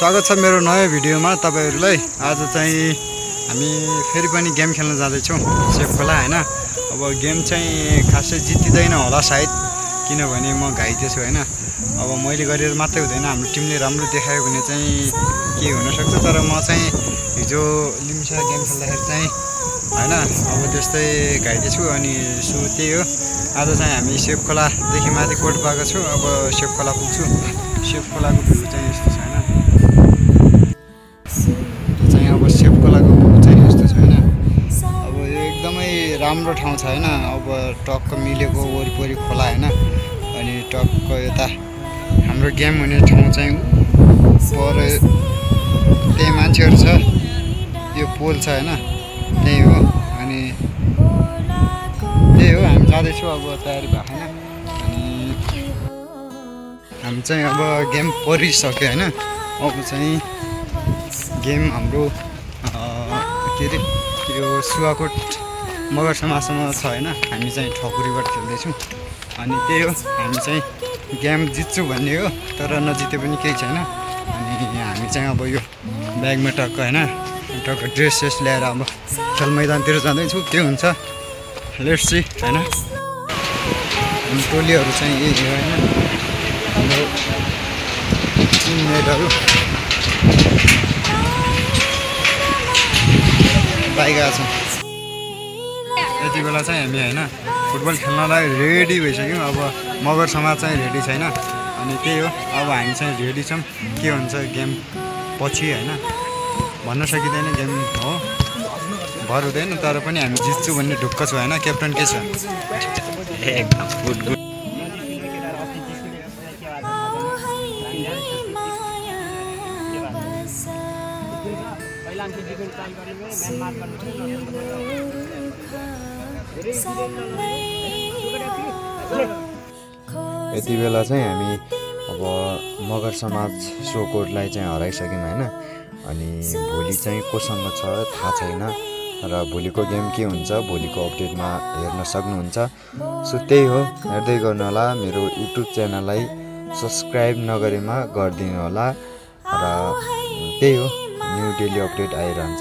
स्वागत छ मेरो नयाँ भिडियोमा तपाईहरुलाई। आज चाहिँ हामी फेरि पनि गेम खेल्न जाँदैछौँ सेफ खोला हैन। अब गेम चाहिँ खासै जित्दिदैन होला सायद, किनभने म घाइते छु हैन। अब मैले गरेर मात्रै हुँदैन, हाम्रो टिमले राम्रो देखायो भने चाहिँ के हुन सक्छ। तर म चाहिँ हिजो लिम्सा गेम खेल्दाखेरि चाहिँ हैन अब त्यस्तै घाइते छु अनि त्यही हो। आज चाहिँ हामी सेफ खोलादेखि माथि कोट पाएको छु। अब सेफ खोला पुग्छु। सेफ खोलाको भ्यू चाहिँ यस्तो छ हैन। चाहिँ अब सेफ खोलाको भ्यू चाहिँ यस्तो छ हैन। अब यो एकदमै राम्रो ठाउँ छ हैन। अब टक्क मिलेको वरिपरि खोला हैन। अनि टक्क यता हाम्रो गेम हुने ठाउँ चाहिँ पर त्यही मान्छेहरु छ। यो पोल छ हैन, त्यही हो। अनि त्यही हो, हामी जाँदैछौँ। अब तयारी भएको छैन। अनि हामी चाहिँ अब गेम परिसक्यो हैन। अब चाहिँ गेम हाम्रो के अरे यो सुवाकोट मगर समाजसम्म छ हैन। हामी चाहिँ ठकुरीबाट खेल्दैछौँ। अनि त्यही हो, हामी चाहिँ गेम जित्छु भन्ने हो, तर नजिते पनि केही छैन। अनि हामी चाहिँ अब यो ब्यागमा टक्क हैन टक्क ड्रेस ल्याएर अब खेल मैदानतिर जाँदैछौँ। के हुन्छ लेट्स सी हैन। अनि टोलीहरू चाहिँ यही हो हैन, हाम्रो टिममेटहरू बाइक आएको छ। यति बेला चाहिँ हामी हैन फुटबल खेल्नलाई रेडी भइसक्यौँ। अब मगर समाज चाहिँ रेडी छैन। अनि त्यही हो, अब हामी चाहिँ रेडी छौँ। के हुन्छ गेम पछि हैन भन्न सकिँदैन। गेम हो भर हुँदैन, तर पनि हामी जित्छु भन्ने ढुक्क छु हैन। क्याप्टन के छ? एकदम गुड गुड। यति बेला चाहिँ हामी अब मगर समाज सोकोटलाई चाहिँ हराइसक्यौँ हैन। अनि भोलि चाहिँ कोसँग छ थाहा छैन, र भोलिको गेम के हुन्छ भोलिको अपडेटमा हेर्न सक्नुहुन्छ। सो त्यही हो, हेर्दै गर्नु होला। मेरो युट्युब च्यानललाई सब्सक्राइब नगरेमा गरिदिनु होला। र त्यही हो, न्यू डेली अपडेट आइरहन्छ।